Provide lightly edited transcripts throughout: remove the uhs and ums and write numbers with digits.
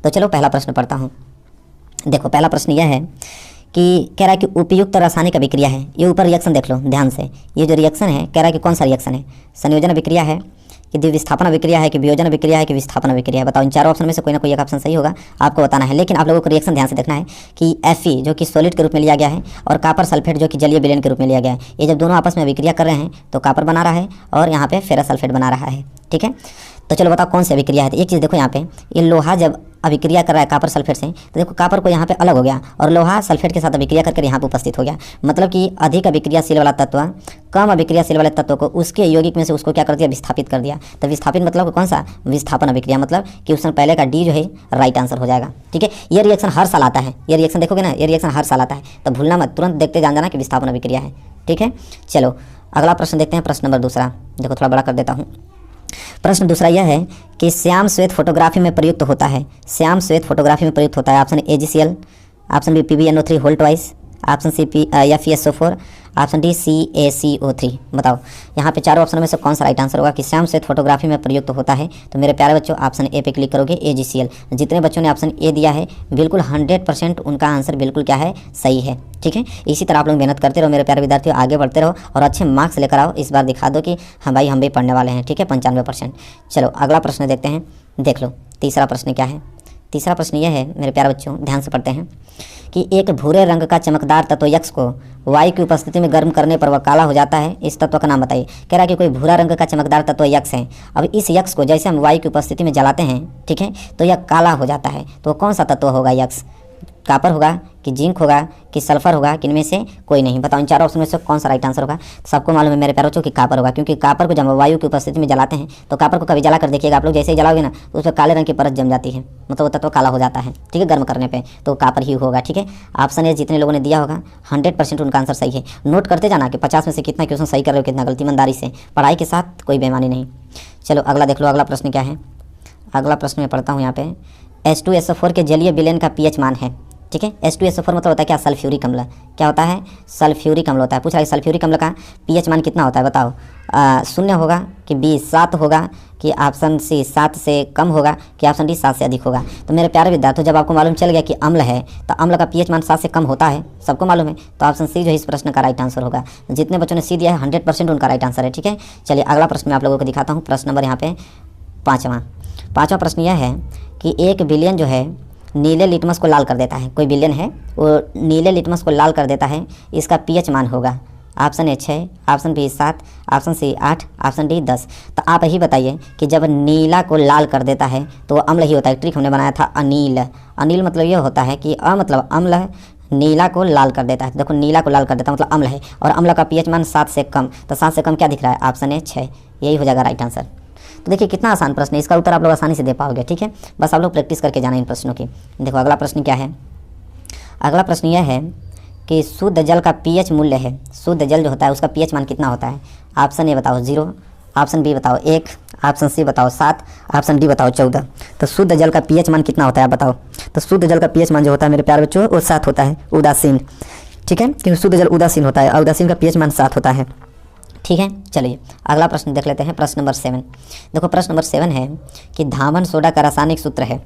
तो चलो पहला प्रश्न पढ़ता हूँ। देखो पहला प्रश्न यह है कि कह रहा है कि उपयुक्त रासायनिक अभिक्रिया है। ये ऊपर रिएक्शन देख लो ध्यान से, ये जो रिएक्शन है कह रहा है कि कौन सा रिएक्शन है, संयोजन अभिक्रिया है कि द्विविस्थापन अभिक्रिया है कि वियोजन अभिक्रिया है कि विस्थापन अभिक्रिया है। बताओ, इन चारों ऑप्शन में से कोई ना कोई एक ऑप्शन सही होगा, आपको बताना है। लेकिन आप लोगों को रिएक्शन ध्यान से देखना है कि Fe जो कि सॉलिड के रूप में लिया गया है और कॉपर सल्फेट जो कि जलीय विलयन के रूप में लिया गया है, ये जब दोनों आपस में अभिक्रिया कर रहे हैं तो कॉपर बना रहा है और यहाँ पे फेरस सल्फेट बना रहा है। ठीक है, तो चलो बताओ कौन सी अभिक्रिया है। तो एक चीज़ देखो, यहाँ पे ये लोहा जब अभिक्रिया कर रहा है कॉपर सल्फेट से, तो देखो कॉपर को यहाँ पे अलग हो गया और लोहा सल्फेट के साथ अभिक्रिया करके यहाँ पे उपस्थित हो गया। मतलब कि अधिक अभिक्रियाशील वाला तत्व कम अभिक्रियाशील वाले तत्व को उसके यौगिक में से उसको क्या कर दिया, विस्थापित कर दिया। तो विस्थापित मतलब कौन सा, विस्थापन अभिक्रिया, मतलब कि उसमें पहले का डी जो है राइट आंसर हो जाएगा। ठीक है, ये रिएक्शन हर साल आता है, ये रिएक्शन देखोगे ना, ये रिएक्शन हर साल आता है, तो भूलना मत, तुरंत देखते जान जाना कि विस्थापन अभिक्रिया है। ठीक है, चलो अगला प्रश्न देखते हैं, प्रश्न नंबर दूसरा। देखो थोड़ा बड़ा कर देता हूँ। प्रश्न दूसरा यह है कि श्याम श्वेत फोटोग्राफी में प्रयुक्त होता है, श्याम श्वेत फोटोग्राफी में प्रयुक्त होता है। Option AgCl, option B PbNO3 whole twice, option C FeSO4, option D CaCO3। बताओ यहाँ पे चारों ऑप्शन में से कौन सा राइट आंसर होगा कि श्याम श्वेत फोटोग्राफी में प्रयुक्त होता है। तो मेरे प्यारे बच्चों ऑप्शन ए पे क्लिक करोगे, AgCl। जितने बच्चों ने ऑप्शन ए दिया है बिल्कुल 100% उनका आंसर बिल्कुल क्या है, सही है। ठीक है, इसी तरह आप लोग मेहनत करते रहो मेरे प्यारे विद्यार्थियों, आगे बढ़ते रहो और अच्छे मार्क्स लेकर आओ। इस बार दिखा दो कि हाँ भाई हम भी पढ़ने वाले हैं। ठीक है, 95%। चलो अगला प्रश्न देखते हैं, देख लो तीसरा प्रश्न क्या है। तीसरा प्रश्न यह है मेरे प्यारे बच्चों, ध्यान से पढ़ते हैं कि एक भूरे रंग का चमकदार तत्व यक्स को वायु की उपस्थिति में गर्म करने पर वह काला हो जाता है, इस तत्व का नाम बताइए। कह रहा है कि कोई भूरा रंग का चमकदार तत्व यक्स है। अब इस यक्स को जैसे हम वायु की उपस्थिति में जलाते हैं, ठीक है, तो यह काला हो जाता है। तो कौन सा तत्व होगा यक्स, कॉपर होगा कि जिंक होगा कि सल्फर होगा कि इनमें से कोई नहीं। बताओ इन चारों ऑप्शन में से कौन सा राइट आंसर होगा। सबको मालूम है मेरे प्यारे बच्चों कि कॉपर होगा, क्योंकि कॉपर को जब वायु की उपस्थिति में जलाते हैं तो कॉपर को कभी जला कर देखिएगा आप लोग, जैसे ही जलाओगे ना तो उस पर काले रंग की परत जम जाती है, मतलब वो तत्व काला हो जाता है। ठीक है, गर्म करने पर तो कॉपर ही होगा। ठीक है, ऑप्शन ए जितने लोगों ने दिया होगा 100% उनका आंसर सही है। नोट करते जाना कि 50 में से कितना क्वेश्चन सही कर रहे हो, कितना गलती, ईमानदारी से, पढ़ाई के साथ कोई बेईमानी नहीं। चलो अगला देख लो, अगला प्रश्न क्या है। अगला प्रश्न मैं पढ़ता हूँ यहाँ पे, H2SO4 के जलीय विलयन का pH मान है। ठीक है, H2SO4 मतलब होता है क्या, सल्फ्यूरिक अम्ल। क्या होता है, सल्फ्यूरिक अम्ल होता है। पूछ रहा है सल्फ्यूरिक अम्ल का pH मान कितना होता है, बताओ। 0 होगा कि B 7 होगा कि ऑप्शन सी 7 से कम होगा कि ऑप्शन डी 7 से अधिक होगा। तो मेरे प्यारे विद्यार्थियों जब आपको मालूम चल गया कि अम्ल है तो अम्ल का pH मान 7 से कम होता है, सबको मालूम है, तो ऑप्शन सी जो है इस प्रश्न का राइट आंसर होगा। जितने बच्चों ने सी दिया है 100% उनका राइट आंसर है। ठीक है, चलिए अगला प्रश्न मैं आप लोगों को दिखाता हूँ। प्रश्न नंबर यहाँ पे पाँचवा प्रश्न यह है कि एक विलयन जो है नीले लिटमस को लाल कर देता है। कोई विलयन है वो नीले लिटमस को लाल कर देता है, इसका pH मान होगा option A 6, option B 7, option C 8, option D 10। तो आप ही बताइए कि जब नीला को लाल कर देता है तो वो अम्ल ही होता है। ट्रिक हमने बनाया था अनिल। अनिल मतलब ये होता है कि मतलब अम्ल नीला को लाल कर देता है। देखो नीला को लाल कर देता है मतलब अम्ल है, और अम्ल का pH मान 7 से कम, तो 7 से कम क्या दिख रहा है, ऑप्शन ए 6, यही हो जाएगा राइट आंसर। तो देखिए कितना आसान प्रश्न है, इसका उत्तर आप लोग आसानी से दे पाओगे। ठीक है, बस आप लोग प्रैक्टिस करके जाना इन प्रश्नों की। देखो अगला प्रश्न क्या है। अगला प्रश्न यह है कि शुद्ध जल का pH मूल्य है, शुद्ध जल जो होता है उसका pH मान कितना होता है। ऑप्शन ए बताओ 0, ऑप्शन बी बताओ 1, ऑप्शन सी बताओ 7, ऑप्शन डी बताओ 14। तो शुद्ध जल का pH मान कितना होता है आप बताओ। तो शुद्ध जल का pH मान जो होता है मेरे प्यारे बच्चों वो 7 होता है, उदासीन। ठीक है, क्योंकि शुद्ध जल उदासीन होता है और उदासीन का pH मान 7 होता है। ठीक है, चलिए अगला प्रश्न देख लेते हैं, प्रश्न नंबर 7। देखो प्रश्न नंबर 7 है कि धावन सोडा का रासायनिक सूत्र है।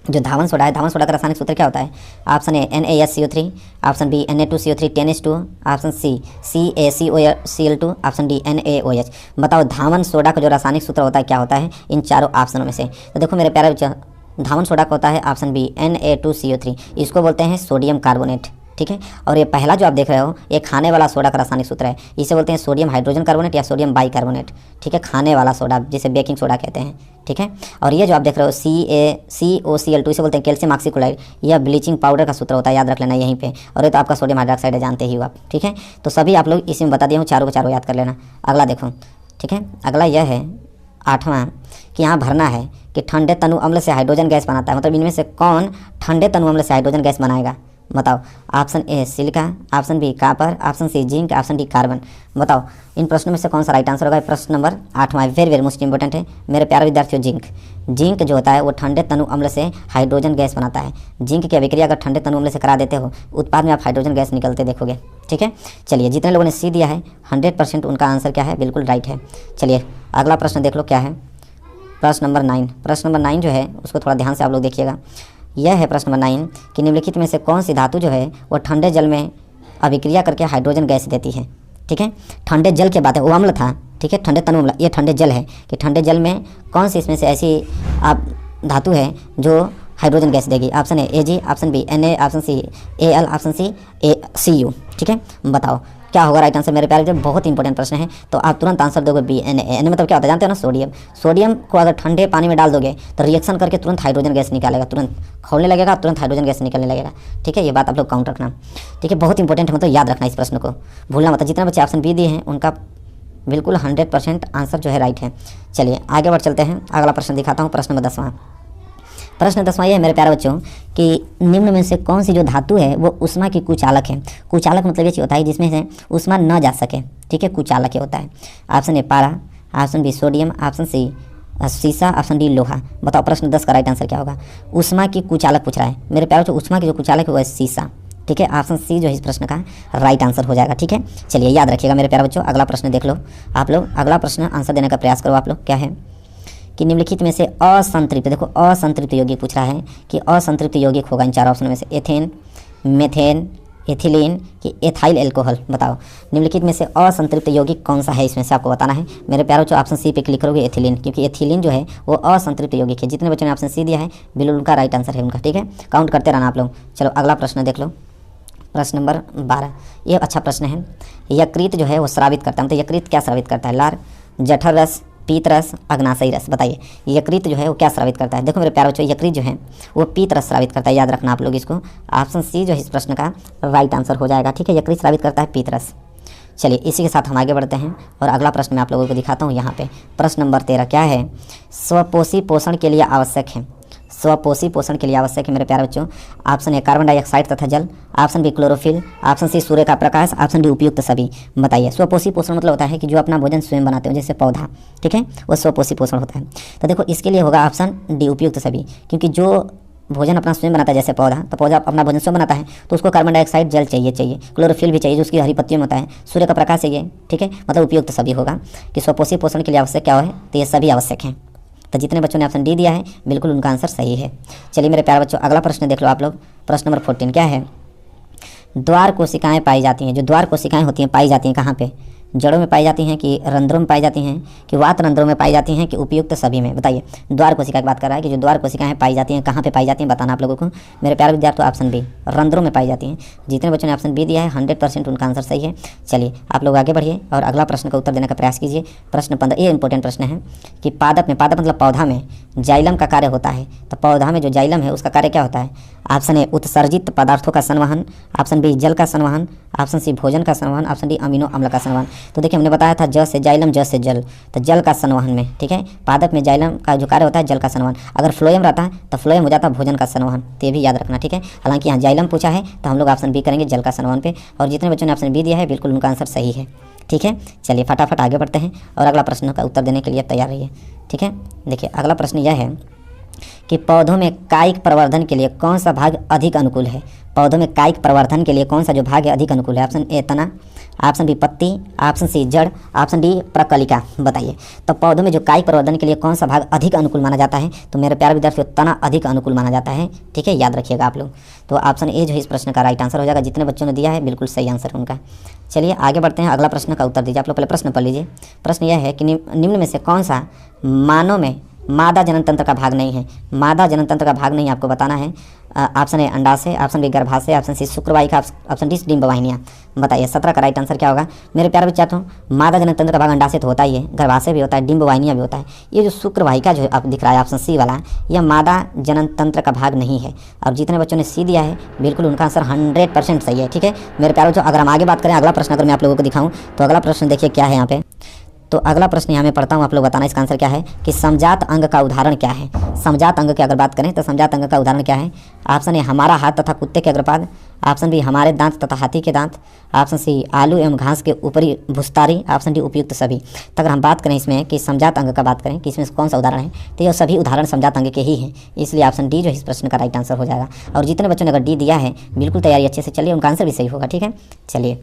जो धावन सोडा है, धावन सोडा का रासायनिक सूत्र क्या होता है। Option A NaSCO3, option B Na2CO3 10H2, option C CaCOCl2, option D NaOH। बताओ धावन सोडा का जो रासायनिक सूत्र होता है क्या होता है इन चारों ऑप्शनों में से। तो देखो मेरे प्यारे बच्चों, धावन सोडा का होता है ऑप्शन बी Na2CO3, इसको बोलते हैं सोडियम कार्बोनेट। ठीक है, और ये पहला जो आप देख रहे हो ये खाने वाला सोडा का रासायनिक सूत्र है, इसे बोलते हैं सोडियम हाइड्रोजन कार्बोनेट या सोडियम बाइकार्बोनेट। ठीक है, खाने वाला सोडा जिसे बेकिंग सोडा कहते हैं। ठीक है, और ये जो आप देख रहे हो CaCOCl2, इसे बोलते हैं कैल्शियम ऑक्सीक्लोराइड, यह ब्लीचिंग पाउडर का सूत्र होता है, याद रख लेना यहीं पे। और ये तो आपका सोडियम हाइड्रोक्साइड है, जानते ही हो आप। ठीक है, तो सभी आप लोग इसी में बता दिया हूँ, चारों को चारों याद कर लेना। अगला देखो, ठीक है, अगला यह है 8वां कि यहाँ भरना है कि ठंडे तनु अम्ल से हाइड्रोजन गैस बनाता है, मतलब इनमें से कौन ठंडे तनु अम्ल से हाइड्रोजन गैस बनाएगा। बताओ, option A silica, option B copper, option C zinc, option D carbon. बताओ इन प्रश्नों में से कौन सा राइट आंसर होगा। प्रश्न नंबर 8वां वेरी वेरी मोस्ट इंपॉर्टेंट है मेरे प्यारे विद्यार्थियों। जिंक, जिंक जो होता है वो ठंडे तनु अम्ल से हाइड्रोजन गैस बनाता है। जिंक की अभिक्रिया अगर ठंडे तनु अम्ल से करा देते हो, उत्पाद में आप हाइड्रोजन गैस निकलते देखोगे। ठीक है, चलिए जितने लोगों ने सी दिया है 100% उनका आंसर क्या है, बिल्कुल राइट है। चलिए अगला प्रश्न देख लो क्या है। प्रश्न नंबर 9, प्रश्न नंबर 9 जो है उसको थोड़ा ध्यान से आप लोग देखिएगा। यह है प्रश्न नंबर 9 कि निम्नलिखित में से कौन सी धातु जो है वो ठंडे जल में अभिक्रिया करके हाइड्रोजन गैस देती है। ठीक है, ठंडे जल के बात है, वो अम्ल था। ठीक है, ठंडे तनु अम्ल, ये ठंडे जल है कि ठंडे जल में कौन सी इसमें से ऐसी आप धातु है जो हाइड्रोजन गैस देगी। Option A Ag, option B Na, option C Al, option C Cu। ठीक है, बताओ क्या होगा राइट आंसर मेरे प्यारे। जब बहुत इंपॉर्टेंट प्रश्न है तो आप तुरंत आंसर दोगे बी Na। मतलब क्या होता है जानते हो ना, सोडियम। सोडियम को अगर ठंडे पानी में डाल दोगे तो रिएक्शन करके तुरंत हाइड्रोजन गैस निकालेगा, तुरंत खोलने लगेगा, तुरंत हाइड्रोजन गैस निकलने लगेगा। ठीक है, ये बात आप लोग काउंट रखना। ठीक है, बहुत इंपॉर्टेंट है, मतलब याद रखना इस प्रश्न को, भूलना मत। जितने बच्चे ऑप्शन बी दिए हैं उनका बिल्कुल 100% आंसर जो है राइट है। चलिए आगे बढ़ चलते हैं, अगला प्रश्न दिखाता हूँ। प्रश्न नंबर 10वां, प्रश्न 10वां ये है मेरे प्यारे बच्चों कि निम्न में से कौन सी जो धातु है वो ऊष्मा की कुचालक है। कुचालक मतलब ये चीज़ होता है जिसमें से ऊष्मा न जा सके। ठीक है, कुचालक ये होता है। ऑप्शन ए पारा, option B sodium, option C सीसा, ऑप्शन डी लोहा। बताओ प्रश्न 10 का राइट आंसर क्या होगा। ऊष्मा की कुचालक पूछ रहा है मेरे प्यारे बच्चों, ऊष्मा की जो कुचालक है वो है सीसा। ठीक है, ऑप्शन सी जो है इस प्रश्न का राइट आंसर हो जाएगा। ठीक है, चलिए याद रखिएगा मेरे प्यारे बच्चों। अगला प्रश्न देख लो आप लोग, अगला प्रश्न आंसर देने का प्रयास करो आप लोग। क्या है कि निम्नलिखित में से असंतृप्त, देखो असंतृप्त यौगिक पूछ रहा है कि असंतृप्त यौगिक होगा इन चार ऑप्शन में से एथेन, मेथेन, एथिलीन कि एथाइल एल्कोहल। बताओ निम्नलिखित में से असंतृप्त यौगिक कौन सा है, इसमें से आपको बताना है मेरे प्यारों। जो ऑप्शन सी पे क्लिक करोगे एथिलीन, क्योंकि एथिलीन जो है वो असंतृप्त यौगिक है। जितने बच्चों ने ऑप्शन सी दिया है बिल्कुल उनका राइट आंसर है उनका। ठीक है, काउंट करते रहना आप लोग। चलो अगला प्रश्न देख लो, प्रश्न नंबर 12। ये अच्छा प्रश्न है। यकृत जो है वो स्रावित करता है, मतलब यकृत क्या स्रावित करता है। लार, जठर रस, पीत रस, अग्नाशयी रस। बताइए यकृत जो है वो क्या स्रावित करता है। देखो मेरे प्यारे बच्चों, यकृत जो है वो पीत रस स्रावित करता है, याद रखना आप लोग इसको। ऑप्शन सी जो है इस प्रश्न का राइट आंसर हो जाएगा। ठीक है, यकृत स्रावित करता है पीत रस। चलिए इसी के साथ हम आगे बढ़ते हैं और अगला प्रश्न मैं आप लोगों को दिखाता हूँ यहाँ पे। प्रश्न नंबर 13 क्या है, स्वपोषी पोषण के लिए आवश्यक है। स्वपोषी पोषण के लिए आवश्यक है मेरे प्यारे बच्चों। ऑप्शन ए कार्बन डाइऑक्साइड तथा जल, option B chlorophyll, option C सूर्य का प्रकाश, ऑप्शन डी उपयुक्त सभी। बताइए स्वपोषी पोषण मतलब होता है कि जो अपना भोजन स्वयं बनाते हो, जैसे पौधा। ठीक है, वो स्वपोषी पोषण होता है। तो देखो इसके लिए होगा ऑप्शन डी उपयुक्त सभी, क्योंकि जो भोजन अपना स्वयं बनाता है जैसे पौधा, तो पौधा अपना भोजन स्वयं बनाता है तो उसको कार्बन डाइऑक्साइड जल चाहिए, क्लोरोफिल भी चाहिए जो उसकी हरी पत्तियों में होता है, सूर्य का प्रकाश चाहिए। ठीक है, मतलब उपयुक्त सभी होगा कि स्वपोषी पोषण के लिए आवश्यक क्या है, तो ये सभी आवश्यक हैं। तो जितने बच्चों ने ऑप्शन डी दिया है बिल्कुल उनका आंसर सही है। चलिए मेरे प्यारे बच्चों अगला प्रश्न देख लो आप लोग। प्रश्न नंबर 14 क्या है, द्वार कोशिकाएं पाई जाती हैं। जो द्वार कोशिकाएं होती हैं पाई जाती हैं कहाँ पे, जड़ों में पाई जाती हैं कि रंध्रों में पाई जाती हैं कि वात रंध्रों में पाई जाती हैं कि उपयुक्त सभी में। बताइए द्वार कोशिका की बात कर रहा है कि जो द्वार कोशिकाएं पाई जाती हैं कहाँ पे पाई जाती हैं, बताना आप लोगों को मेरे प्यारे विद्यार्थी। ऑप्शन बी रंध्रों में पाई जाती हैं। जितने बच्चों ने ऑप्शन बी दिया है 100% उनका आंसर सही है। चलिए आप लोग आगे बढ़िए और अगला प्रश्न का उत्तर देने का प्रयास कीजिए। प्रश्न 15 ये इंपॉर्टेंट प्रश्न है कि पादप में, पादप मतलब पौधा में जाइलम का कार्य होता है। तो पौधा में जो जाइलम है उसका कार्य क्या होता है। ऑप्शन ए उत्सर्जित पदार्थों का संवहन, ऑप्शन बी जल का संवहन, ऑप्शन सी भोजन का संवहन, ऑप्शन डी अमीनो अम्ल का संवहन। तो देखिए हमने बताया था ज से जाइलम, ज से जल, तो जल का संवहन में। ठीक है, पादप में जाइलम का जो कार्य होता है जल का संवहन। अगर फ्लोएम रहता है तो फ्लोएम हो जाता है भोजन का संवहन, तो ये भी याद रखना। ठीक है, हालांकि यहाँ जाइलम पूछा है तो हम लोग ऑप्शन बी करेंगे जल का संवहन पे, और जितने बच्चों ने ऑप्शन बी दिया है बिल्कुल उनका आंसर सही है। ठीक है, चलिए फटाफट आगे बढ़ते हैं और अगला प्रश्न का उत्तर देने के लिए तैयार रहिए। ठीक है, देखिए अगला प्रश्न यह है कि पौधों में कायिक प्रवर्धन के लिए कौन सा भाग अधिक अनुकूल है। पौधों में कायिक प्रवर्धन के लिए कौन सा जो भाग है अधिक अनुकूल है। ऑप्शन ए तना, ऑप्शन बी पत्ती, ऑप्शन सी जड़, ऑप्शन डी प्रकलिका। बताइए तो पौधों में जो कायिक प्रवर्धन के लिए कौन सा भाग अधिक अनुकूल माना जाता है, तो मेरे प्यारे विद्यार्थियों तना अधिक अनुकूल माना जाता है। ठीक है, याद रखिएगा आप लोग। तो ऑप्शन ए जो है इस प्रश्न का राइट आंसर हो जाएगा। जितने बच्चों ने दिया है बिल्कुल सही आंसर है उनका। चलिए आगे बढ़ते हैं, अगला प्रश्न का उत्तर दीजिए आप लोग। पहले प्रश्न पढ़ लीजिए। प्रश्न यह है कि निम्न में से कौन सा मानव में मादा जनन तंत्र का भाग नहीं है। मादा जनन तंत्र का भाग नहीं आपको बताना है। ऑप्शन ए अंडाशय, ऑप्शन बी गर्भाशय, ऑप्शन सी शुक्रवाहिका, ऑप्शन डी डिंब वाहिनियाँ। बताइए 17 का राइट आंसर क्या होगा। मेरे प्यारे विद्यार्थियों मादा जनन तंत्र का भाग अंडाशय तो होता ही है, गर्भाशय भी होता है, डिंब वाहिनियाँ भी होता है। ये जो शुक्रवाहिका जो आप दिख रहा है ऑप्शन सी वाला, यह मादा जनन तंत्र का भाग नहीं है। और जितने बच्चों ने सी दिया है बिल्कुल उनका आंसर 100% सही है। ठीक है मेरे प्यारे बच्चों, अगर हम आगे बात करें अगला प्रश्न अगर मैं आप लोगों को दिखाऊँ तो अगला प्रश्न देखिए क्या है यहाँ पे। तो अगला प्रश्न यहाँ मैं पढ़ता हूँ, आप लोग बताना इसका आंसर क्या है कि समजात अंग का उदाहरण क्या है। समजात अंग की अगर बात करें तो समजात अंग का उदाहरण क्या है। ऑप्शन ए हमारा हाथ तथा कुत्ते के अग्रपाद, ऑप्शन बी हमारे दांत तथा हाथी के दांत, ऑप्शन सी आलू एवं घास के ऊपरी भुस्तारी, ऑप्शन डी उपयुक्त सभी। तो अगर हम बात करें इसमें कि समजात अंग का बात करें कि इसमें कौन सा उदाहरण है, तो ये सभी उदाहरण समजात अंग के ही हैं, इसलिए ऑप्शन डी जो इस प्रश्न का राइट आंसर हो जाएगा। और जितने बच्चों ने अगर डी दिया है बिल्कुल तैयारी अच्छे से चलिए, उनका आंसर भी सही होगा। ठीक है, चलिए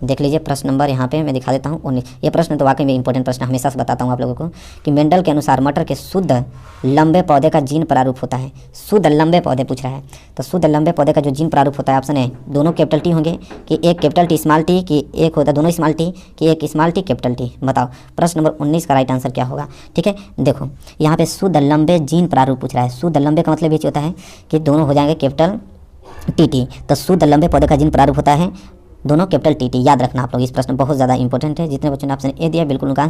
देख लीजिए प्रश्न नंबर यहाँ पे मैं दिखा देता हूँ 19। ये प्रश्न तो वाकई में इंपॉर्टेंट प्रश्न, हमेशा से बताता हूँ आप लोगों को कि मेंडल के अनुसार मटर के शुद्ध लंबे पौधे का जीन प्रारूप होता है। शुद्ध लंबे पौधे पूछ रहा है, तो शुद्ध लंबे पौधे का जो जीन प्रारूप होता है, ऑप्शन है दोनों कैपिटल टी होंगे कि एक कैपिटल टी स्मॉल टी, कि एक होता है दोनों स्मॉल टी, कि एक स्मॉल टी कैपिटल टी। बताओ प्रश्न नंबर 19 का राइट आंसर क्या होगा। ठीक है, देखो यहाँ पे शुद्ध लंबे जीन प्रारूप पूछ रहा है। शुद्ध लंबे का मतलब ये होता है कि दोनों हो जाएंगे कैपिटल टी टी, तो शुद्ध लंबे पौधे का जीन प्रारूप होता है दोनों कैपिटल टी टी। याद रखना आप लोग, इस प्रश्न बहुत ज़्यादा इंपॉर्टेंट है। जितने बच्चों ने ऑप्शन ए दिया बिल्कुल उनका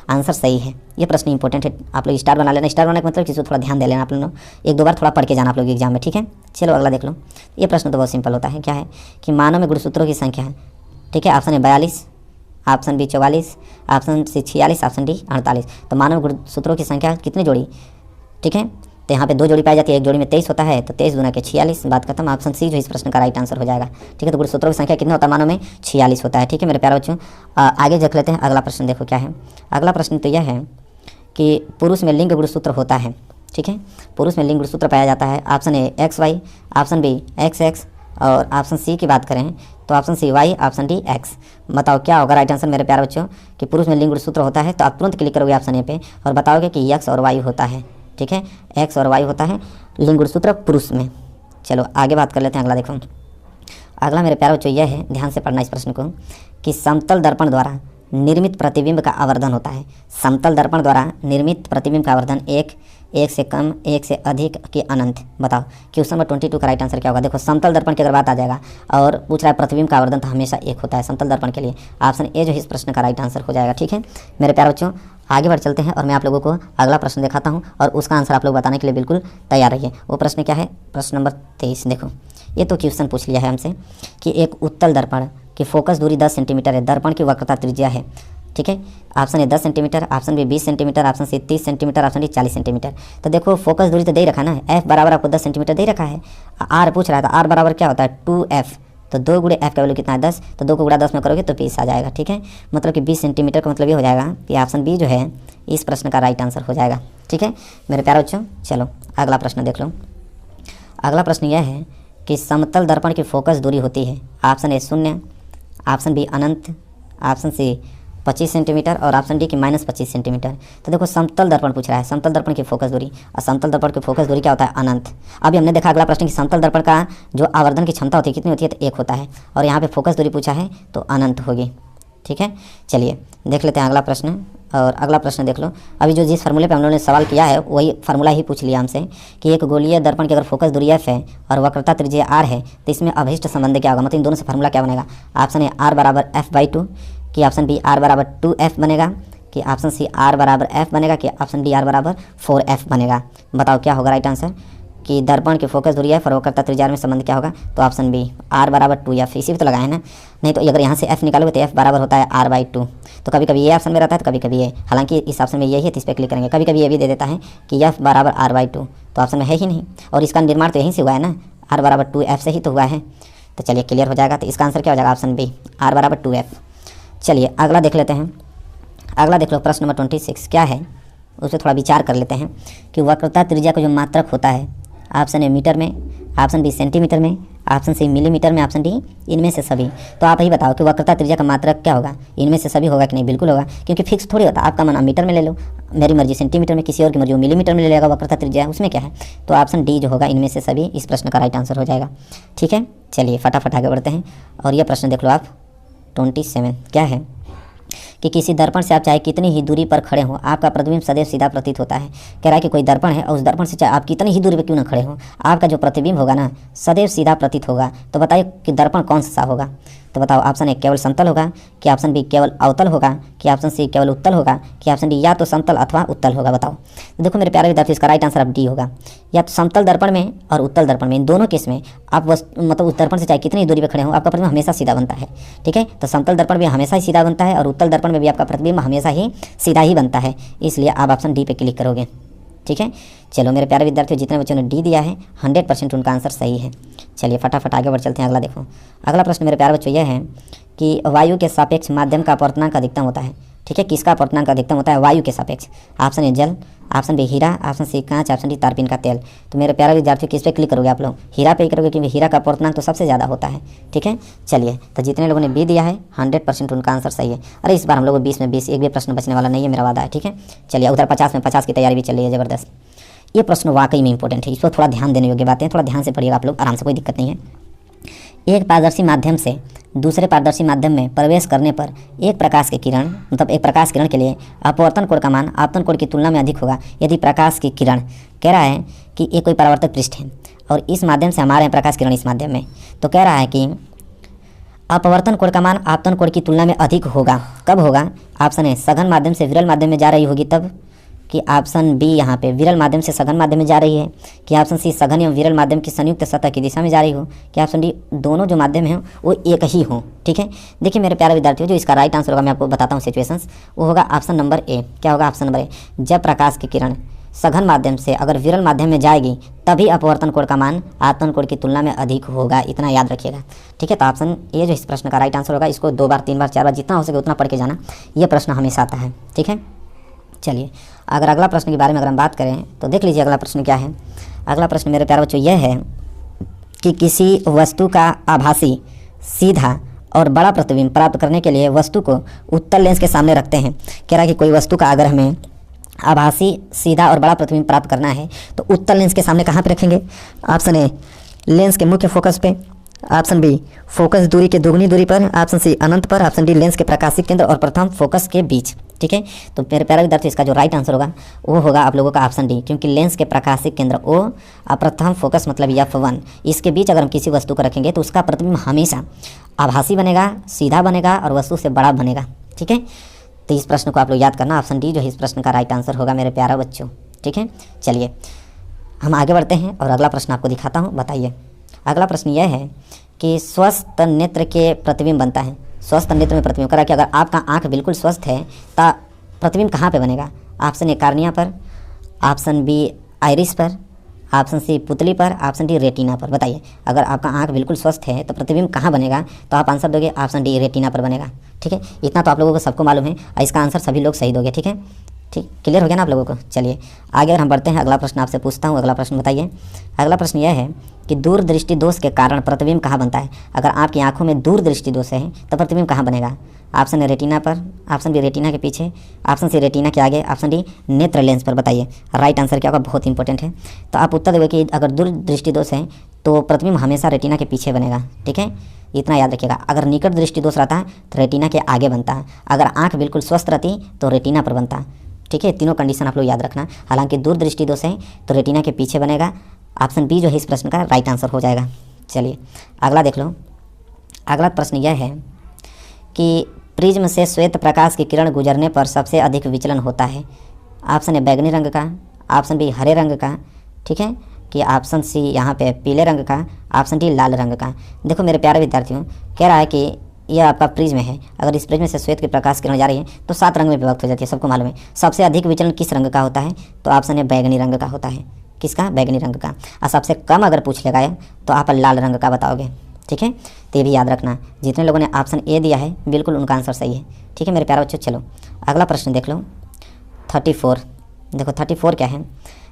आंसर सही है। ये प्रश्न इंपॉर्टेंट है, आप लोग स्टार बना लेना। स्टार बनाने का मतलब किसी को थोड़ा ध्यान दे लेना आप लोग, एक दो बार थोड़ा पढ़ के जाना आप लोग एग्जाम में। ठीक है, चलो अगला देख लो। ये प्रश्न तो बहुत सिंपल होता है, क्या है कि मानव में गुणसूत्रों की संख्या है। ठीक है, ऑप्शन है 42, option B 44, option C 46, option D 48। तो मानव गुणसूत्रों की संख्या कितनी जोड़ी, ठीक है, तो यहाँ पे 2 जोड़ी पाई जाती है, एक जोड़ी में 23 होता है, तो 23 दूना के 46, बात खत्म। ऑप्शन सी जो इस प्रश्न का राइट आंसर हो जाएगा। ठीक है, तो गुणसूत्रों की संख्या कितना होता है मानव में, 46 होता है। ठीक है मेरे प्यारे बच्चों, आगे देख लेते हैं अगला प्रश्न। देखो क्या है अगला प्रश्न, तो यह है कि पुरुष में लिंग गुणसूत्र होता है। ठीक है, पुरुष में लिंग गुणसूत्र पाया जाता है। Option A XY, option B XX और ऑप्शन सी की बात करें तो option C Y, option D X। बताओ क्या होगा राइट आंसर मेरे प्यारे बच्चों कि पुरुष में लिंग गुणसूत्र होता है, तो आप तुरंत क्लिक करोगे ऑप्शन ए पे और बताओगे कि X और Y होता है। ठीक है, X और Y होता है लिंग गुणसूत्र पुरुष में। चलो आगे बात कर लेते हैं। अगला देखो, अगला मेरे प्यारे बच्चों यह है, ध्यान से पढ़ना इस प्रश्न को, कि समतल दर्पण द्वारा निर्मित प्रतिबिंब का आवर्धन होता है। समतल दर्पण द्वारा निर्मित प्रतिबिंब का आवर्धन एक से कम, एक से अधिक कि अनंत। बताओ क्वेश्चन नंबर 22 का राइट आंसर क्या होगा। देखो समतल दर्पण की अगर बात आ जाएगा और पूछ रहा है प्रतिबिंब का आवर्धन, तो हमेशा 1 होता है समतल दर्पण के लिए। ऑप्शन ए जो इस प्रश्न का राइट आंसर हो जाएगा। ठीक है मेरे प्यारे बच्चों, आगे बढ़ चलते हैं और मैं आप लोगों को अगला प्रश्न दिखाता हूँ और उसका आंसर आप लोग बताने के लिए बिल्कुल तैयार रहिए। वो प्रश्न क्या है, प्रश्न नंबर 23। देखो ये तो क्वेश्चन पूछ लिया है हमसे कि एक उत्तल दर्पण की फोकस दूरी 10 सेंटीमीटर है, दर्पण की वक्रता त्रिज्या है। ठीक है, option A 10 centimetre, option B 20 centimetre, option C 30 centimetre, option D 40 centimetre. तो देखो फोकस दूरी तो दे रखा ना, एफ बराबर आपको 10 सेंटीमीटर दे रखा है। आर पूछ रहा था, आर बराबर क्या होता है 2F, तो 2 गुणे एफ का वैल्यू कितना है 10, तो 2 को गुणा 10 में करोगे तो 20 आ जाएगा। ठीक है, मतलब कि 20 सेंटीमीटर का मतलब ये हो जाएगा कि ऑप्शन बी जो है इस प्रश्न का राइट आंसर हो जाएगा। ठीक है मेरे प्यारे बच्चों, चलो अगला प्रश्न देख लो। अगला प्रश्न यह है कि समतल दर्पण की फोकस दूरी होती है। ऑप्शन ए 0, ऑप्शन बी अनंत, ऑप्शन सी 25 सेंटीमीटर और ऑप्शन डी की -25 सेंटीमीटर। तो देखो समतल दर्पण पूछ रहा है, समतल दर्पण की फोकस दूरी, और समतल दर्पण की फोकस दूरी क्या होता है अनंत। अभी हमने देखा अगला प्रश्न कि समतल दर्पण का जो आवर्धन की क्षमता होती है कितनी होती है, तो 1 होता है, और यहाँ पे फोकस दूरी पूछा है तो अनंत होगी। ठीक है, चलिए देख लेते हैं अगला प्रश्न। और अगला प्रश्न देख लो, अभी जो जिस फार्मूले पे हम लोगों ने सवाल किया है वही फार्मूला ही पूछ लिया हमसे कि एक गोलीय दर्पण की अगर फोकस दूरी F है और वक्रता त्रिज्या R है तो इसमें अभिष्ट संबंध क्या होगा, मतलब इन दोनों से फार्मूला क्या बनेगा। ऑप्शन ए R बराबर F/2, कि ऑप्शन बी R बराबर 2F बनेगा, कि ऑप्शन सी R बराबर F बनेगा, कि ऑप्शन डी R बराबर 4F बनेगा। बताओ क्या होगा राइट आंसर कि दर्पण की फोकस दूरी F और वक्रता त्रिज्या में संबंध क्या होगा, तो ऑप्शन बी R बराबर 2F। इसी भी तो लगाए ना, नहीं तो अगर यहाँ से F निकालोगे तो F बराबर होता है R/2। तो कभी कभी ये ऑप्शन में रहता है तो कभी कभी ये, हालांकि इस ऑप्शन में यही है तो इस पर क्लिक करेंगे। कभी कभी ये भी दे देता है कि F बराबर R/2, तो ऑप्शन में है ही नहीं, और इसका निर्माण तो यहीं से हुआ है ना, R बराबर 2F से ही तो हुआ है। तो चलिए क्लियर हो जाएगा, तो इसका आंसर क्या हो जाएगा, ऑप्शन बी R बराबर 2F। चलिए अगला देख लेते हैं। अगला देख लो प्रश्न नंबर 26 क्या है, उस पर थोड़ा विचार कर लेते हैं कि वक्रता त्रिज्या का जो मात्रक होता है, ऑप्शन ए मीटर में, ऑप्शन बी सेंटीमीटर में, ऑप्शन सी मिलीमीटर में, ऑप्शन डी इनमें से सभी। तो आप ही बताओ कि वक्रता त्रिज्या का मात्रक क्या होगा, इनमें से सभी होगा कि नहीं, बिल्कुल होगा, क्योंकि फिक्स थोड़ी होता। आपका मन मीटर में ले लो, मेरी मर्जी सेंटीमीटर में, किसी और की मर्जी मिलीमीटर में ले लेगा वक्रता त्रिज्या, उसमें क्या है। तो ऑप्शन डी जो होगा इनमें से सभी इस प्रश्न का राइट आंसर हो जाएगा। ठीक है, चलिए फटाफट आगे बढ़ते हैं और यह प्रश्न देख लो आप 27 क्या है कि किसी दर्पण से आप चाहे कितनी ही दूरी पर खड़े हों आपका प्रतिबिंब सदैव सीधा प्रतीत होता है। कह रहा है कि कोई दर्पण है और उस दर्पण से चाहे आप कितनी ही दूरी पर क्यों ना खड़े हों, आपका जो प्रतिबिंब होगा ना सदैव सीधा प्रतीत होगा। तो बताइए कि दर्पण कौन सा होगा। तो बताओ ऑप्शन ए केवल समतल होगा, कि ऑप्शन बी केवल अवतल होगा, कि ऑप्शन सी केवल उत्तल होगा, कि ऑप्शन डी या तो समतल अथवा उत्तल होगा। बताओ तो देखो मेरे प्यारे विद्यार्थी, इसका राइट आंसर अब डी होगा। या तो समतल दर्पण में और उत्तल दर्पण में, इन दोनों केस में आप मतलब उस दर्पण से चाहे कितनी दूरी पर खड़े हो आपका प्रतिबिंब हमेशा सीधा बनता है। ठीक है, तो समतल दर्पण भी हमेशा ही सीधा बनता है और उत्तल दर्पण में भी आपका प्रतिबिंब हमेशा ही सीधा ही बनता है, इसलिए आप ऑप्शन डी पे क्लिक करोगे। ठीक है, चलो मेरे प्यारे विद्यार्थियों, जितने बच्चों ने डी दिया है 100% उनका आंसर सही है। चलिए फटाफट आगे बढ़ चलते हैं। अगला देखो, अगला प्रश्न मेरे प्यारे बच्चों यह है कि वायु के सापेक्ष माध्यम का अपवर्तनांक अधिकतम होता है। ठीक ठीक है। किसका अपवर्तनांक अधिकतम होता है? वायु के सापेक्ष। ऑप्शन ए जल, ऑप्शन बी हीरा, ऑप्शन सी कांच, ऑप्शन डी तारपीन का तेल। तो मेरे प्यारे विद्यार्थियों किस पे क्लिक करोगे आप लोग? हीरा पे ही करोगे, क्योंकि हीरा का अपवर्तनांक तो सबसे ज़्यादा होता है। ठीक है, चलिए, तो जितने लोगों ने बी दिया है 100% उनका आंसर सही है। अरे इस बार हम लोग 20 में 20, एक भी प्रश्न बचने वाला नहीं है, मेरा वादा है। ठीक है, चलिए, उधर 50 में 50 की तैयारी भी चल रही है ज़बरदस्त। ये प्रश्न वाकई में इंपॉर्टेंट है, इस पर थोड़ा ध्यान देने योग्य बातें, थोड़ा ध्यान से पढ़िएगा आप लोग, आराम से, कोई दिक्कत नहीं है। एक पारदर्शी माध्यम से दूसरे पारदर्शी माध्यम में प्रवेश करने पर एक प्रकाश के किरण, मतलब एक प्रकाश किरण के लिए अपवर्तन कोण का मान आपतन कोण की तुलना में अधिक होगा यदि प्रकाश की किरण, कह रहा है कि ये कोई परावर्तक पृष्ठ है और इस माध्यम से हमारे हैं प्रकाश किरण इस माध्यम में, तो कह रहा है कि अपवर्तन कोण का मान आपतन कोण की तुलना में अधिक होगा। कब होगा? ऑप्शन ए सघन माध्यम से विरल माध्यम में जा रही होगी तब, कि ऑप्शन बी यहाँ पे विरल माध्यम से सघन माध्यम में जा रही है, कि ऑप्शन सी सघन एवं विरल माध्यम की संयुक्त सतह की दिशा में जा रही हो, कि ऑप्शन डी दोनों जो माध्यम हैं वो एक ही हो। ठीक है, देखिए मेरे प्यारे विद्यार्थियों, जो इसका राइट आंसर होगा मैं आपको बताता हूँ सिचुएशंस, वो होगा ऑप्शन नंबर ए। क्या होगा? Option number A. जब प्रकाश की किरण सघन माध्यम से अगर विरल माध्यम में जाएगी तभी अपवर्तन कोण का मान आपतन कोण की तुलना में अधिक होगा, इतना याद रखिएगा। ठीक है, तो ऑप्शन ए जो इस प्रश्न का राइट आंसर होगा, इसको 2 बार 3 बार 4 बार जितना हो सके उतना पढ़ के जाना, ये प्रश्न हमेशा आता है। ठीक है, चलिए, अगर अगला प्रश्न के बारे में अगर हम बात करें तो देख लीजिए अगला प्रश्न क्या है। अगला प्रश्न मेरे प्यारे बच्चों यह है कि किसी वस्तु का आभासी सीधा और बड़ा प्रतिबिंब प्राप्त करने के लिए वस्तु को उत्तल लेंस के सामने रखते हैं। कह रहा है कि कोई वस्तु का अगर हमें आभासी सीधा और बड़ा प्रतिबिंब प्राप्त करना है तो उत्तल लेंस के सामने कहाँ पे रखेंगे? ऑप्शन ए लेंस के मुख्य फोकस पे, ऑप्शन बी फोकस दूरी के दोगुनी दूरी पर, ऑप्शन सी अनंत पर, ऑप्शन डी लेंस के प्रकाशिक केंद्र और प्रथम फोकस के बीच। ठीक है, तो मेरे प्यारे विद्यार्थी इसका जो राइट आंसर होगा वो होगा आप लोगों का ऑप्शन डी, क्योंकि लेंस के प्रकाशिक केंद्र ओ और प्रथम फोकस मतलब F1, इसके बीच अगर हम किसी वस्तु को रखेंगे तो उसका प्रतिबिंब हमेशा आभासी बनेगा, सीधा बनेगा और वस्तु से बड़ा बनेगा। ठीक है, तो इस प्रश्न को आप लोग याद करना, ऑप्शन डी जो है इस प्रश्न का राइट आंसर होगा मेरे प्यारे बच्चों। ठीक है, चलिए हम आगे बढ़ते हैं और अगला प्रश्न आपको दिखाता हूँ। बताइए, अगला प्रश्न यह है कि स्वस्थ नेत्र के प्रतिबिंब बनता है। स्वस्थ नेत्र में प्रतिबिंब करा कि अगर आपका आंख बिल्कुल स्वस्थ है तो प्रतिबिंब कहाँ पे बनेगा? ऑप्शन ए कार्निया पर, ऑप्शन बी आइरिस पर, ऑप्शन सी पुतली पर, ऑप्शन डी रेटिना पर। बताइए, अगर आपका आंख बिल्कुल स्वस्थ है तो प्रतिबिंब कहाँ बनेगा? तो आप आंसर दोगे ऑप्शन डी रेटिना पर बनेगा। ठीक है, इतना तो आप लोगों को सबको मालूम है और इसका आंसर सभी लोग सही दोगे। ठीक है, ठीक, क्लियर हो गया ना आप लोगों को? चलिए आगे अगर हम बढ़ते हैं, अगला प्रश्न आपसे पूछता हूँ। अगला प्रश्न बताइए। अगला प्रश्न यह है कि दूरदृष्टि दोष के कारण प्रतिबिंब कहाँ बनता है? अगर आपकी आंखों में दूरदृष्टि दोष है तो प्रतिबिंब कहाँ बनेगा? ऑप्शन ए रेटिना पर, ऑप्शन बी रेटिना के पीछे, ऑप्शन सी रेटिना के आगे, ऑप्शन डी नेत्र लेंस पर। बताइए राइट आंसर क्या होगा? बहुत इंपॉर्टेंट है, तो आप उत्तर देंगे कि अगर दूरदृष्टि दोष है तो प्रतिबिंब हमेशा रेटिना के पीछे बनेगा। ठीक है, इतना याद रखिएगा। अगर निकट दृष्टि दोष रहता है तो रेटिना के आगे बनता है, अगर आँख बिल्कुल स्वस्थ रहती तो रेटिना पर बनता। ठीक है, तीनों कंडीशन आप लोग याद रखना। हालांकि दूरदृष्टि दोष है तो रेटिना के पीछे बनेगा, ऑप्शन बी जो है इस प्रश्न का राइट आंसर हो जाएगा। चलिए अगला देख लो। अगला प्रश्न यह है कि प्रिज्म से श्वेत प्रकाश की किरण गुजरने पर सबसे अधिक विचलन होता है। ऑप्शन ए बैगनी रंग का, ऑप्शन बी हरे रंग का, ठीक है, कि ऑप्शन सी यहाँ पे पीले रंग का, ऑप्शन डी लाल रंग का। देखो मेरे प्यारे विद्यार्थियों, कह रहा है कि यह आपका प्रिज्म है, अगर इस प्रिज्म से श्वेत की प्रकाश किरण जा रही है तो 7 रंग में विभक्त हो जाती है, सबको मालूम है। सबसे अधिक विचलन किस रंग का होता है? तो ऑप्शन है बैगनी रंग का होता है। किसका? बैगनी रंग का। और सबसे कम अगर पूछ लेगा तो आप लाल रंग का बताओगे। ठीक है, तो ये भी याद रखना। जितने लोगों ने ऑप्शन ए दिया है बिल्कुल उनका आंसर सही है। ठीक है मेरे प्यारे बच्चों, चलो अगला प्रश्न देख लो। 34 देखो 34 क्या है?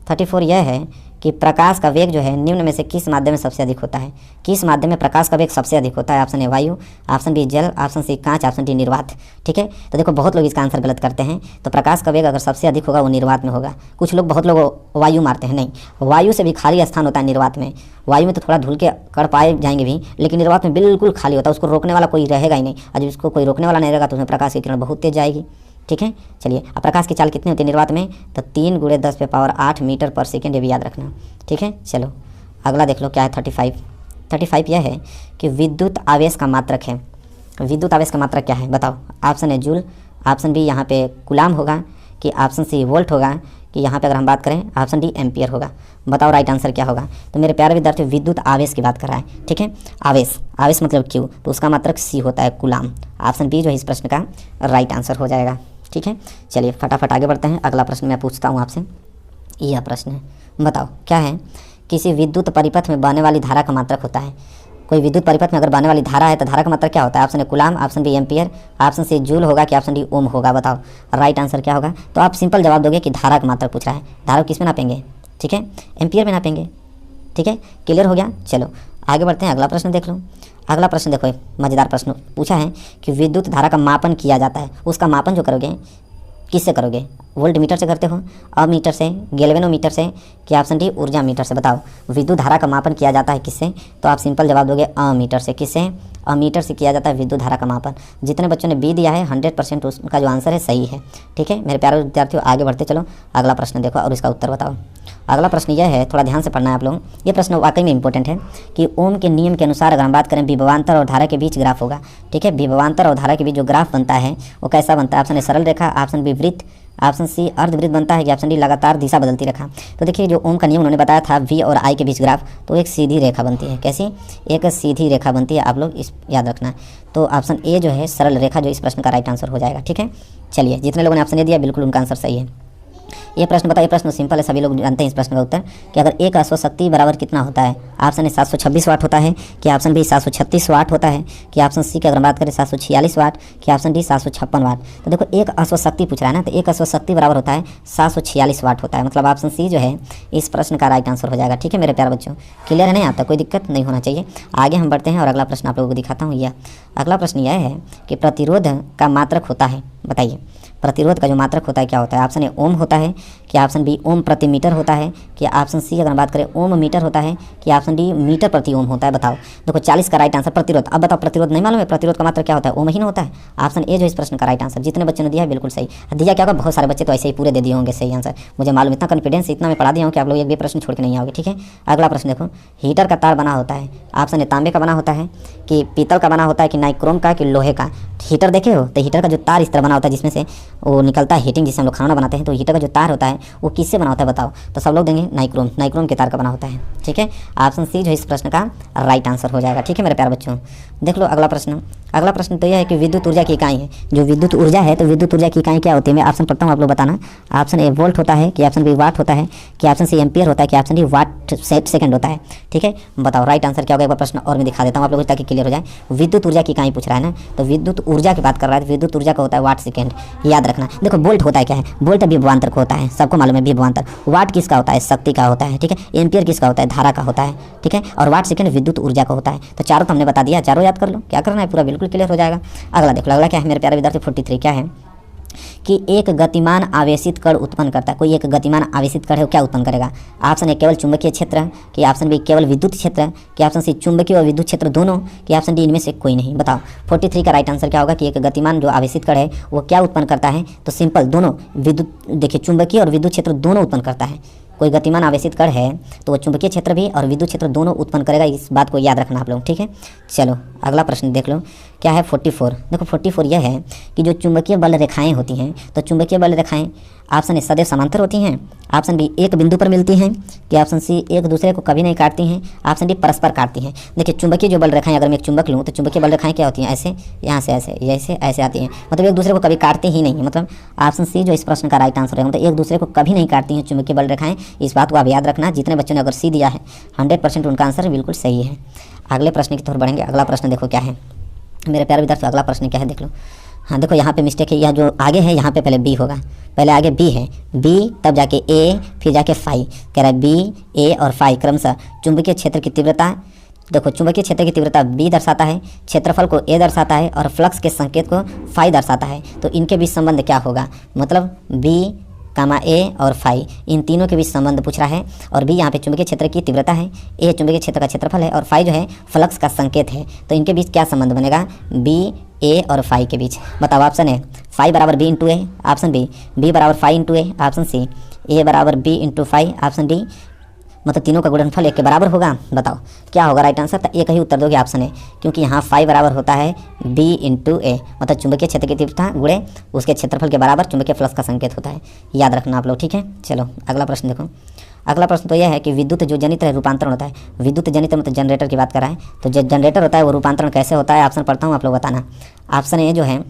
34 यह है कि प्रकाश का वेग जो है निम्न में से किस माध्यम में सबसे अधिक होता है? किस माध्यम में प्रकाश का वेग सबसे अधिक होता है? ऑप्शन ए वायु, ऑप्शन बी जल, ऑप्शन सी कांच, ऑप्शन डी निर्वात। ठीक है, तो देखो बहुत लोग इसका आंसर गलत करते हैं। तो प्रकाश का वेग अगर सबसे अधिक होगा वो निर्वात में होगा। कुछ लोग, बहुत लोग वायु मारते हैं, नहीं, वायु से भी खाली स्थान होता है निर्वात में। वायु में तो थोड़ा धुल के कर पाए जाएंगे भी, लेकिन निर्वात में बिल्कुल खाली होता है, उसको रोकने वाला कोई रहेगा ही नहीं। और जब उसको कोई रोकने वाला नहीं रहेगा तो उसमें प्रकाश की किरण बहुत तेज जाएगी। ठीक है, चलिए अब प्रकाश की चाल कितनी होती है निर्वात में? तो 3 × 10⁸ मीटर पर सेकेंड, ये भी याद रखना। ठीक है, चलो अगला देख लो क्या है। 35 यह है कि विद्युत आवेश का मात्रक है। विद्युत आवेश का मात्रक क्या है बताओ? Option A joule, option B यहाँ पे कूलाम होगा, कि ऑप्शन सी वोल्ट होगा, कि यहाँ पे अगर हम बात करें ऑप्शन डी एम्पियर होगा। बताओ राइट आंसर क्या होगा? तो मेरे प्यारे विद्यार्थी विद्युत आवेश की बात कर रहा है। ठीक है, आवेश मतलब क्यू, तो उसका मात्रक सी होता है कूलाम। ऑप्शन बी जो है इस प्रश्न का राइट आंसर हो जाएगा। ठीक है, चलिए फटाफट आगे बढ़ते हैं। अगला प्रश्न मैं पूछता हूँ आपसे, यह प्रश्न है, बताओ क्या है? किसी विद्युत परिपथ में बहने वाली धारा का मात्रक होता है। कोई विद्युत परिपथ में अगर बहने वाली धारा है तो धारा का मात्रक क्या होता है? Option A coulomb, option B ampere, option C joule होगा कि ऑप्शन डी ओम होगा? बताओ राइट आंसर क्या होगा? तो आप सिंपल जवाब दोगे कि धारा का मात्रक पूछ रहा है। धारा किस में नापेंगे? ठीक है, एम्पियर में नापेंगे। ठीक है, क्लियर हो गया। चलो आगे बढ़ते हैं, अगला प्रश्न देख लो। अगला प्रश्न देखो, मज़ेदार प्रश्न पूछा है कि विद्युत धारा का मापन किया जाता है, उसका मापन जो करोगे किससे करोगे? वोल्ट मीटर से करते हो, अमीटर से, गैल्वेनोमीटर से, कि ऑप्शन डी ऊर्जा मीटर से? बताओ विद्युत धारा का मापन किया जाता है किससे? तो आप सिंपल जवाब दोगे अमीटर से। किससे? अमीटर से किया जाता है विद्युत धारा का मापन। जितने बच्चों ने बी दिया है 100% उसका जो आंसर है सही है। ठीक है मेरे प्यारे विद्यार्थियों, आगे बढ़ते चलो। अगला प्रश्न देखो और इसका उत्तर बताओ। अगला प्रश्न यह है, थोड़ा ध्यान से पढ़ना है आप लोग, ये प्रश्न वाकई में इंपॉर्टेंट है कि ओम के नियम के अनुसार अगर हम बात करें विभवांतर और धारा के बीच ग्राफ होगा। ठीक है, विभवांतर और धारा के बीच जो ग्राफ बनता है वो कैसा बनता है? ऑप्शन ए सरल रेखा, ऑप्शन बी वृत्त, ऑप्शन सी अर्धवृत्त बनता है कि ऑप्शन डी लगातार दिशा बदलती रेखा? तो देखिए जो ओम का नियम उन्होंने बताया था वी और आई के बीच ग्राफ, तो एक सीधी रेखा बनती है। कैसी? एक सीधी रेखा बनती है, आप लोग इस याद रखना। तो ऑप्शन ए जो है सरल रेखा, जो इस प्रश्न का राइट आंसर हो जाएगा। ठीक है, चलिए जितने लोगों ने ऑप्शन ए दिया बिल्कुल उनका आंसर सही है। ये प्रश्न बताइए, प्रश्न सिंपल है, सभी लोग जानते हैं इस प्रश्न का उत्तर कि अगर एक अश्वशक्ति बराबर कितना होता है? ऑप्शन ए 726 वाट होता है कि ऑप्शन बी 736 वाट होता है कि ऑप्शन सी की अगर बात करें 746 वाट कि ऑप्शन डी 756 वाट? तो देखो एक अश्वशक्ति पूछ रहा है ना, तो एक अश्वशक्ति बराबर होता है 746 वाट होता है, मतलब ऑप्शन सी जो है इस प्रश्न का राइट आंसर हो जाएगा। ठीक है मेरे प्यारे बच्चों, क्लियर है? नहीं आता, कोई दिक्कत नहीं होना चाहिए। आगे हम बढ़ते हैं और अगला प्रश्न आप लोगों को दिखाता हूँ। यह अगला प्रश्न यह है कि प्रतिरोध का मात्रक होता है, बताइए प्रतिरोध का जो मात्रक होता है क्या होता है? ऑप्शन ए ओम होता है कि ऑप्शन बी ओम प्रति मीटर होता है कि ऑप्शन सी अगर बात करें ओम मीटर होता है कि ऑप्शन डी मीटर प्रति ओम होता है? बताओ। देखो 40 का राइट आंसर प्रतिरोध। अब बताओ प्रतिरोध नहीं मालूम है? प्रतिरोध का मात्रक क्या होता है? ओम ही ना होता है। ऑप्शन ए जो इस प्रश्न का राइट आंसर, जितने बच्चों ने दिया है बिल्कुल सही दिया। क्या होगा, बहुत सारे बच्चे तो ऐसे ही पूरे दे दिए होंगे सही आंसर, मुझे मालूम, इतना कॉन्फिडेंस इतना मैं पढ़ा दिया हूँ कि आप लोग एक भी प्रश्न छोड़ के नहीं आओगे। ठीक है, अगला प्रश्न देखो, हीटर का तार बना होता है, ऑप्शन ए तांबे का बना होता है कि पीतल का बना होता है कि नाइक्रोम का कि लोहे का? हीटर देखे हो तो हीटर का जो तार इस तरह बना होता है जिसमें से वो निकलता है हीटिंग, जिससे हम लोग खाना बनाते हैं, तो हीटर का जो तार होता है वो किससे बना होता है? बताओ। तो सब लोग देंगे नाइक्रोम, नाइक्रोम के तार का बना होता है। ठीक है, ऑप्शन सी जो इस प्रश्न का राइट आंसर हो जाएगा। ठीक है मेरे प्यारे बच्चों, देख लो अगला प्रश्न। अगला प्रश्न तो यह है कि विद्युत ऊर्जा की इकाई है, जो विद्युत ऊर्जा है तो विद्युत ऊर्जा की इकाई क्या होती है? मैं ऑप्शन पढ़ता हूँ, आप लोग बताना। ऑप्शन ए वोल्ट होता है कि ऑप्शन बी वाट होता है कि ऑप्शन सी एम्पियर होता है कि ऑप्शन डी वाट सेकंड होता है? ठीक है, बताओ राइट आंसर क्या होगा? एक बार प्रश्न और मैं दिखा देता हूँ आप लोगों को ताकि क्लियर हो जाए। विद्युत ऊर्जा की इकाई पूछ रहा है ना, तो विद्युत ऊर्जा की बात कर रहा है, विद्युत ऊर्जा का होता है वाट सेकंड, याद रखना। देखो वोल्ट होता है क्या है? वोल्ट विभवांतर को होता है, सबको मालूम है विभवांतर। वाट किसका होता है? शक्ति का होता है। ठीक है, एम्पियर किसका होता है? धारा का होता है। ठीक है, और वाट सेकंड विद्युत ऊर्जा का होता है। तो चारों तो हमने बता दिया, चारों याद कर लो, क्या करना है पूरा बिल्कुल क्लियर हो जाएगा। अगला देख लो, अगला क्या है मेरे प्यारे विद्यार्थी? 43 क्या है कि एक गतिमान आवेशित कण उत्पन्न करता है। कोई एक गतिमान आवेशित कण है, क्या उत्पन्न करेगा? ऑप्शन ए केवल चुंबकीय क्षेत्र कि ऑप्शन बी केवल विद्युत क्षेत्र कि ऑप्शन सी चुंबकीय और विद्युत क्षेत्र दोनों कि ऑप्शन डी इनमें से कोई नहीं? बताओ 43 का राइट आंसर क्या होगा कि एक गतिमान जो आवेशित कण है वो क्या उत्पन्न करता है? तो सिंपल दोनों विद्युत, देखिए चुंबकीय और विद्युत क्षेत्र दोनों उत्पन्न करता है। कोई गतिमान आवेशित कण है तो वो चुंबकीय क्षेत्र भी और विद्युत क्षेत्र दोनों उत्पन्न करेगा, इस बात को याद रखना आप लोग। ठीक है, चलो अगला प्रश्न देख लो क्या है? 44। देखो 44 यह है कि जो चुंबकीय बल रेखाएं होती हैं, तो चुंबकीय बल रेखाएं ऑप्शन ए सदैव समांतर होती हैं, ऑप्शन बी एक बिंदु पर मिलती हैं कि ऑप्शन सी एक दूसरे को कभी नहीं काटती हैं, ऑप्शन डी परस्पर काटती हैं। देखिए चुंबकीय जो बल रेखाएं, अगर मैं एक चुंबक लूँ तो चुंबकीय बल रेखाएं क्या होती हैं? ऐसे, यहाँ से ऐसे, ऐसे ऐसे आती हैं, मतलब एक दूसरे को कभी काटती ही नहीं है। मतलब ऑप्शन सी जो इस प्रश्न का राइट आंसर है, मतलब एक दूसरे को कभी नहीं काटती हैं चुंबकीय बल रेखाएं। इस बात को आप याद रखना। जितने बच्चों ने अगर सी दिया है 100% उनका आंसर बिल्कुल सही है। अगले प्रश्न की तरफ बढ़ेंगे। अगला प्रश्न देखो क्या है मेरे प्यारे विद्यार्थी, अगला प्रश्न क्या है देख लो। हाँ देखो यहाँ पे मिस्टेक है, यह जो आगे है यहाँ पे पहले बी होगा, पहले आगे बी है, बी तब जाके ए फिर जाके फाई। कह रहा है बी ए और फाई क्रमशः चुंबकीय क्षेत्र की तीव्रता। देखो चुंबकीय क्षेत्र की तीव्रता बी दर्शाता है, क्षेत्रफल को ए दर्शाता है और फ्लक्स के संकेत को फाई दर्शाता है। तो इनके बीच संबंध क्या होगा? मतलब बी कामा ए और फाई, इन तीनों के बीच संबंध पूछ रहा है। और बी यहाँ पे चुंबकीय क्षेत्र की तीव्रता है, ए चुंबकीय क्षेत्र का क्षेत्रफल है और फाई जो है फ्लक्स का संकेत है। तो इनके बीच क्या संबंध बनेगा? बी ए और फाई के बीच। बताओ ऑप्शन ए फाई बराबर B into A, option B बराबर phi into A, option C A बराबर B into phi, option D मतलब तीनों का गुणनफल एक के बराबर होगा। बताओ क्या होगा राइट आंसर? तो एक ही उत्तर दोगे ऑप्शन ए, क्योंकि यहाँ फाई बराबर होता है बी इंटू ए, मतलब चुंबकीय क्षेत्र की तीव्रता गुणे उसके क्षेत्रफल के बराबर चुंबकीय फ्लक्स का संकेत होता है। याद रखना आप लोग। ठीक है, चलो अगला प्रश्न देखो। अगला प्रश्न तो यह है कि विद्युत जो जनित्र है रूपांतरण होता है। विद्युत जनित्र मतलब जनरेटर की बात कर रहा है, तो जो जनरेटर होता है वो रूपांतरण कैसे होता है? ऑप्शन पढ़ता हूँ, आप लोग बताना। ऑप्शन ए जो है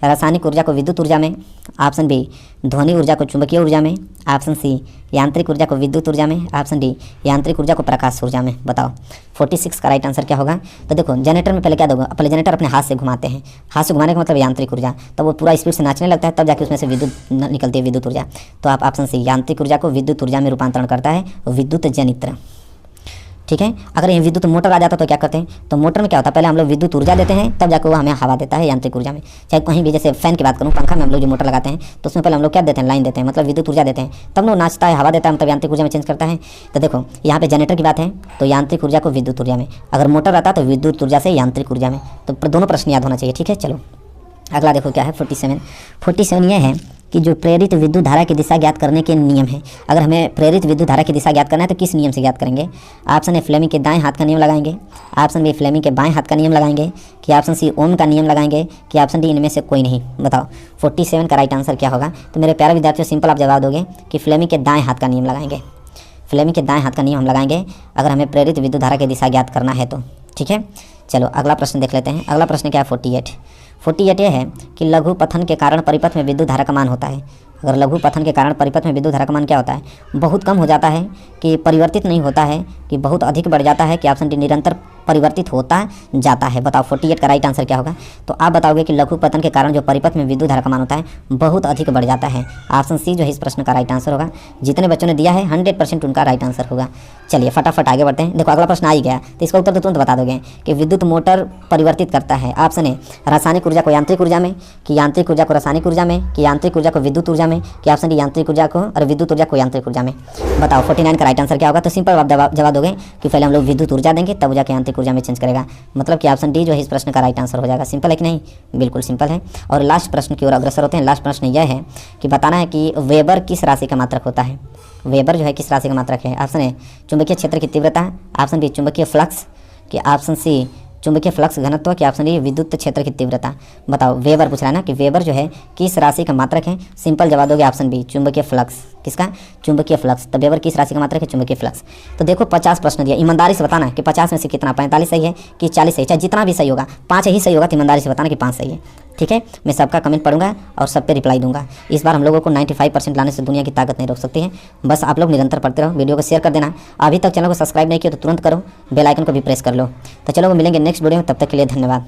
रासायनिक ऊर्जा को विद्युत ऊर्जा में, ऑप्शन बी ध्वनि ऊर्जा को चुंबकीय ऊर्जा में, ऑप्शन सी यांत्रिक ऊर्जा को विद्युत ऊर्जा में, ऑप्शन डी यांत्रिक ऊर्जा को प्रकाश ऊर्जा में। बताओ 46 का राइट आंसर क्या होगा। तो देखो जनरेटर में पहले क्या दोगे, पहले जनरेटर अपने हाथ से घुमाते हैं, हाथ से घुमाने का मतलब यांत्रिक ऊर्जा, तब वो पूरा स्पीड से नाचने लगता है, तब जाके उसमें से विद्युत निकलती है, विद्युत ऊर्जा। तो आप ऑप्शन सी यांत्रिक ऊर्जा को विद्युत ऊर्जा में रूपांतरण करता है विद्युत जनित्र। ठीक है, अगर ये विद्युत मोटर आ जाता तो क्या करते हैं, तो मोटर में क्या होता है, पहले हम लोग विद्युत ऊर्जा देते हैं, तब जाकर वो हमें हवा देता है यांत्रिक ऊर्जा में। चाहे कहीं भी, जैसे फैन की बात करूँ, पंखा में हम लोग जो मोटर लगाते हैं तो उसमें पहले हम लोग क्या देते हैं, लाइन देते हैं, मतलब विद्युत ऊर्जा देते हैं, तब वो नाचता है, हवा देता है, मतलब यांत्रिक ऊर्जा में चेंज करता है। तो देखो यहाँ पे जनरेटर की बात है तो यांत्रिक ऊर्जा को विद्युत ऊर्जा में, अगर मोटर आता तो विद्युत ऊर्जा से यांत्रिक ऊर्जा में। तो दोनों प्रश्न याद होना चाहिए। ठीक है, चलो अगला देखो क्या है 47 ये है कि जो प्रेरित विद्युत धारा की दिशा ज्ञात करने के नियम है। अगर हमें प्रेरित विद्युत धारा की दिशा ज्ञात करना है तो किस नियम से ज्ञात करेंगे। ऑप्शन ए फ्लेमिंग के दाएं हाथ का नियम लगाएंगे, ऑप्शन बी फ्लेमिंग के बाएं हाथ का नियम लगाएंगे, कि ऑप्शन सी ओम का नियम लगाएंगे, कि ऑप्शन डी इनमें से कोई नहीं। बताओ 47 का राइट आंसर क्या होगा। तो मेरे प्यारे विद्यार्थियों सिंपल आप जवाब दोगे कि फ्लेमिंग के दाएं हाथ का नियम लगाएंगे। फ्लेमिंग के दाएं हाथ का नियम हम लगाएंगे अगर हमें प्रेरित विद्युत धारा की दिशा ज्ञात करना है तो। ठीक है, चलो अगला प्रश्न देख लेते हैं। अगला प्रश्न क्या है 48 ये है कि लघु पथन के कारण परिपथ में विद्युत धारा का मान होता है। अगर लघु पथन के कारण परिपथ में विद्युत धारा का मान क्या होता है, बहुत कम हो जाता है, कि परिवर्तित नहीं होता है, कि बहुत अधिक बढ़ जाता है, कि ऑप्शन डी निरंतर परिवर्तित होता जाता है। बताओ 48 का राइट आंसर क्या होगा। तो आप बताओगे कि लघु पतन के कारण जो परिपथ में विद्युत धारा का मान होता है बहुत अधिक बढ़ जाता है। ऑप्शन सी जो है इस प्रश्न का राइट आंसर होगा। जितने बच्चों ने दिया है 100% उनका राइट आंसर होगा। चलिए फटाफट आगे बढ़ते हैं। देखो अगला प्रश्न आ ही गया तो इसका उत्तर तो तुरंत बता दोगे कि विद्युत मोटर परिवर्तित करता है। ऑप्शन ए रासायनिक ऊर्जा को यांत्रिक ऊर्जा में, कि यांत्रिक ऊर्जा को रासायनिक ऊर्जा में, कि यांत्रिक ऊर्जा को विद्युत ऊर्जा में, कि ऑप्शन डी यांत्रिक ऊर्जा को और विद्युत ऊर्जा को यांत्रिक ऊर्जा में। बताओ 49 का राइट आंसर क्या होगा। तो सिंपल आप जवाब दोगे कि पहले हम लोग विद्युत ऊर्जा देंगे तब जाके यांत्रिक ऊर्जा में चेंज करेगा। मतलब कि ऑप्शन डी जो है इस प्रश्न का राइट आंसर हो जाएगा। सिंपल है कि नहीं, बिल्कुल सिंपल है। और लास्ट प्रश्न की ओर अग्रसर होते हैं। लास्ट प्रश्न यह है कि बताना है कि वेबर किस राशि का मात्रक होता है। वेबर जो है किस राशि का मात्रक है। ऑप्शन ए चुंबकीय क्षेत्र की तीव्रता, ऑप्शन बी चुंबकीय फ्लक्स, कि ऑप्शन सी चुंबकीय फ्लक्स घनत्व, कि ऑप्शन डी विद्युत क्षेत्र की तीव्रता। बताओ वेबर पूछ रहा है ना कि वेबर जो है किस राशि का मात्रक है। सिंपल जवाब दोगे ऑप्शन बी चुंबकीय फ्लक्स। किसका, चुंबकीय फ्लक्स। तो वेबर किस राशि का मात्रक है, चुंबकीय फ्लक्स। तो देखो 50 प्रश्न दिया, ईमानदारी से बताना है कि 50 में से कितना 45 सही है कि 40 सही, चाहे जितना भी सही होगा 5 ही सही होगा, तो ईमानदारी से बताना कि 5 सही है। ठीक है, मैं सबका कमेंट पढ़ूंगा और सब पे रिप्लाई दूंगा। इस बार हम लोगों को 95% लाने से दुनिया की ताकत नहीं रोक सकती है। बस आप लोग निरंतर पढ़ते रहो, वीडियो को शेयर कर देना। अभी तक चैनल को सब्सक्राइब नहीं किया तो तुरंत करो, बेल आइकन को भी प्रेस कर लो। तो चलो वो मिलेंगे नेक्स्ट वीडियो में, तब तक के लिए धन्यवाद।